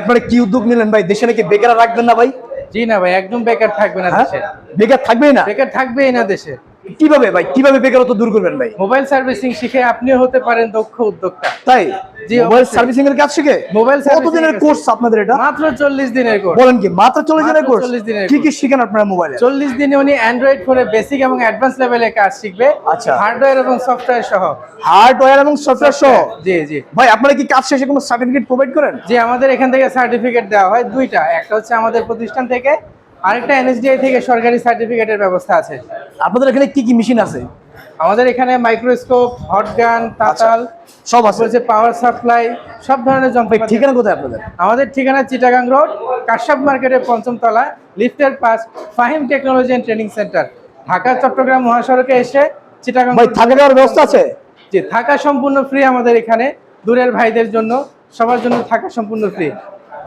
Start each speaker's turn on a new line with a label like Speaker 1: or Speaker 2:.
Speaker 1: আপনারা কি উদ্যোগ নিলেন ভাই? দেশে নাকি বেকার রাখবেন না ভাই?
Speaker 2: জি না ভাই, একদম বেকার থাকবে না দেশে।
Speaker 1: বেকার থাকবেই না?
Speaker 2: বেকার থাকবেই না দেশে।
Speaker 1: কিভাবে ভাই, কিভাবে বেকারত্ব দূর করবেন ভাই?
Speaker 2: মোবাইল সার্ভিসিং শিখে আপনিও হতে পারেন দক্ষ উদ্যোক্তা।
Speaker 1: তাই?
Speaker 2: জি,
Speaker 1: মোবাইল
Speaker 2: অবশ্যই।
Speaker 1: সার্ভিসিং এর কাজ শিখে?
Speaker 2: মোবাইল
Speaker 1: কতদিনের কোর্স আপনাদের এটা?
Speaker 2: মাত্র 40 দিনের কোর্স।
Speaker 1: বলেন কি, মাত্র 40 দিনের
Speaker 2: মাত্র
Speaker 1: কোর্স?
Speaker 2: 40 দিনের
Speaker 1: কি কি
Speaker 2: course।
Speaker 1: শিখেন আপনারা মোবাইলে?
Speaker 2: 40 দিনে উনি অ্যান্ড্রয়েড ফোনে বেসিক এবং অ্যাডভান্স লেভেলের কাজ শিখবে।
Speaker 1: আচ্ছা।
Speaker 2: হার্ডওয়্যার এবং সফটওয়্যার সহ।
Speaker 1: হার্ডওয়্যার এবং সফটওয়্যার সহ?
Speaker 2: জি জি।
Speaker 1: ভাই আপনারা কি কাজ শেষে কোনো সার্টিফিকেট প্রোভাইড করেন?
Speaker 2: জি, আমাদের এখান থেকে সার্টিফিকেট দেওয়া হয় দুইটা। একটা হচ্ছে আমাদের প্রতিষ্ঠান থেকে, আরেকটা এনএসডিআই থেকে সরকারি সার্টিফিকেটের ব্যবস্থা আছে।
Speaker 1: আপনাদের এখানে কি কি মেশিন আছে?
Speaker 2: আমাদের এখানে মাইক্রোস্কোপ, হটগান, তাতাল,
Speaker 1: সব আছে?
Speaker 2: বলছে পাওয়ার সাপ্লাই, সব ধরনের
Speaker 1: ভাই
Speaker 2: যন্ত্রপাতি।
Speaker 1: ঠিকানা কোথায় আপনাদের?
Speaker 2: আমাদের ঠিকানা চিটাগাং রোড, কাশ্যপ মার্কেটের ৫ম তলা, লিফটের পাশ, Fahim technology and training centre. Dhaka Chattogram মহাসড়কে এসে চিটাগাং।
Speaker 1: ভাই থাকা খাওয়ার ব্যবস্থা আছে?
Speaker 2: জি, থাকা সম্পূর্ণ ফ্রি আমাদের এখানে। দূরের ভাইদের জন্য, সবার জন্য থাকা সম্পূর্ণ ফ্রি।